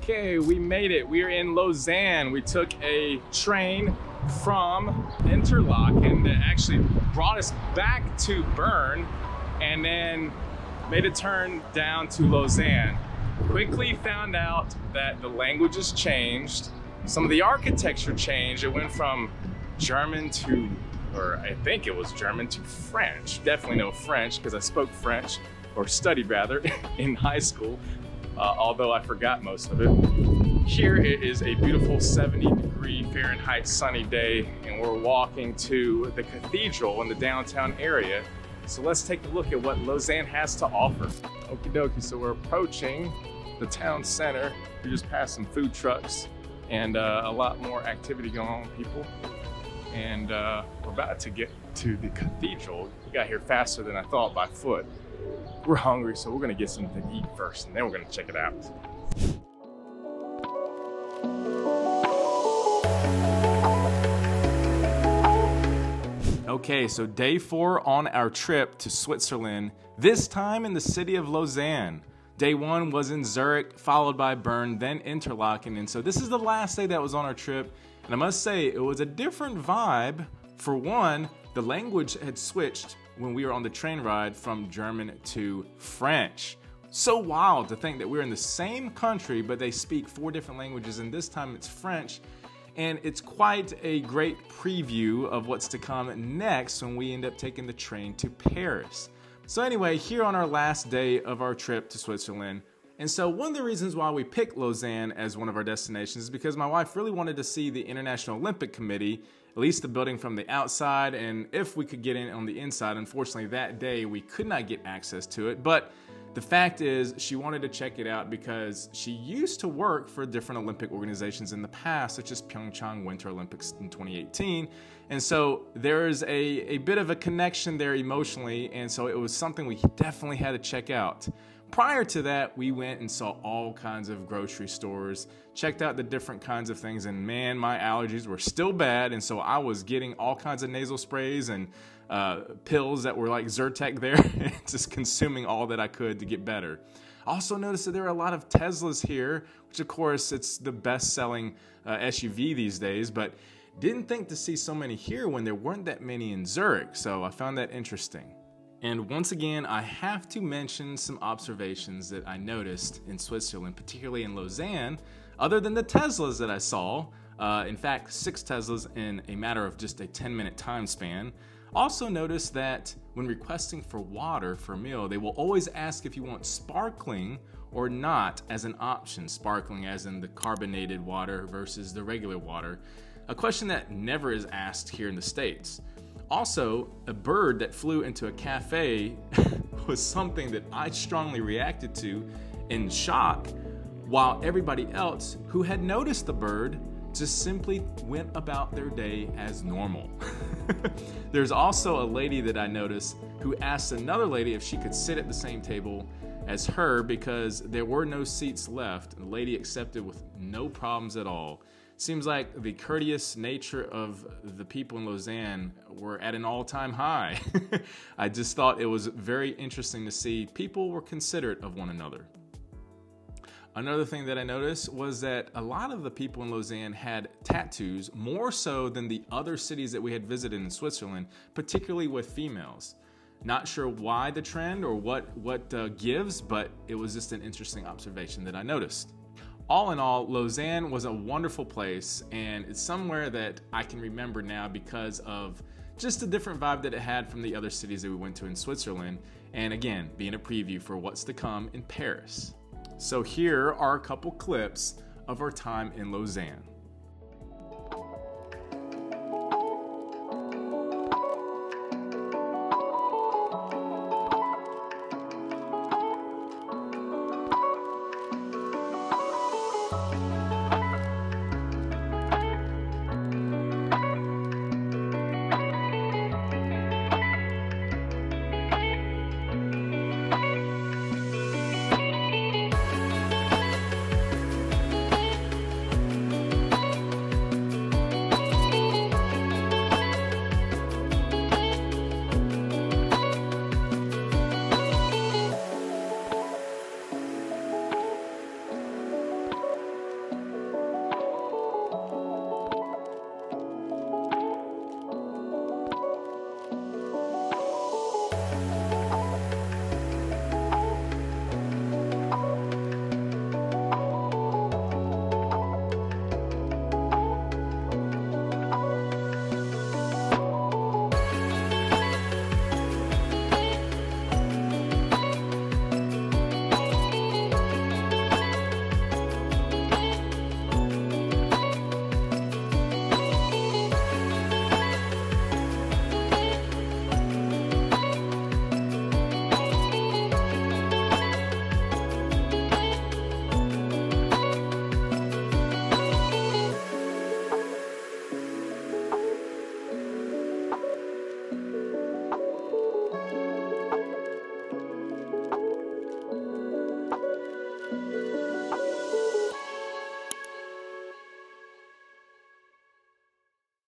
Okay, we made it. We're in Lausanne. We took a train from Interlaken that actually brought us back to Bern and then made a turn down to Lausanne. Quickly found out that the languages changed. Some of the architecture changed. It went from German to, or I think it was German to French. Definitely know French because I spoke French, or studied rather, in high school. Although I forgot most of it. Here it is a beautiful 70-degree Fahrenheit sunny day, and we're walking to the cathedral in the downtown area. So let's take a look at what Lausanne has to offer. Okie dokie, so we're approaching the town center. We just passed some food trucks and a lot more activity going on with people. And we're about to get to the cathedral. We got here faster than I thought by foot. We're hungry, so we're gonna get something to eat first, and then we're gonna check it out. Okay, so day 4 on our trip to Switzerland, this time in the city of Lausanne. Day 1 was in Zurich, followed by Bern, then Interlaken, and so this is the last day that was on our trip, and I must say, it was a different vibe. For one, the language had switched when we were on the train ride from German to French. So wild to think that we're in the same country, but they speak 4 different languages, and this time it's French. And it's quite a great preview of what's to come next when we end up taking the train to Paris. So anyway, here on our last day of our trip to Switzerland, and so one of the reasons why we picked Lausanne as one of our destinations is because my wife really wanted to see the International Olympic Committee, at least the building from the outside, and if we could get in on the inside. Unfortunately, that day we could not get access to it, but the fact is she wanted to check it out because she used to work for different Olympic organizations in the past, such as Pyeongchang Winter Olympics in 2018. And so there's a bit of a connection there emotionally, and so it was something we definitely had to check out. Prior to that, we went and saw all kinds of grocery stores, checked out the different kinds of things, and man, my allergies were still bad, and so I was getting all kinds of nasal sprays and pills that were like Zyrtec there, just consuming all that I could to get better. I also noticed that there are a lot of Teslas here, which of course it's the best-selling SUV these days, but didn't think to see so many here when there weren't that many in Zurich, so I found that interesting. And once again, I have to mention some observations that I noticed in Switzerland, particularly in Lausanne, other than the Teslas that I saw. In fact, 6 Teslas in a matter of just a 10-minute time span. Also noticed that when requesting for water for a meal, they will always ask if you want sparkling or not as an option. Sparkling as in the carbonated water versus the regular water. A question that never is asked here in the States. Also, a bird that flew into a cafe was something that I strongly reacted to in shock, while everybody else who had noticed the bird just simply went about their day as normal. There's also a lady that I noticed who asked another lady if she could sit at the same table as her because there were no seats left. The lady accepted with no problems at all. Seems like the courteous nature of the people in Lausanne were at an all-time high. I just thought it was very interesting to see people were considerate of one another. Another thing that I noticed was that a lot of the people in Lausanne had tattoos, more so than the other cities that we had visited in Switzerland, particularly with females. Not sure why the trend or what gives, but it was just an interesting observation that I noticed. All in all, Lausanne was a wonderful place, and it's somewhere that I can remember now because of just a different vibe that it had from the other cities that we went to in Switzerland, and again, being a preview for what's to come in Paris. So here are a couple clips of our time in Lausanne.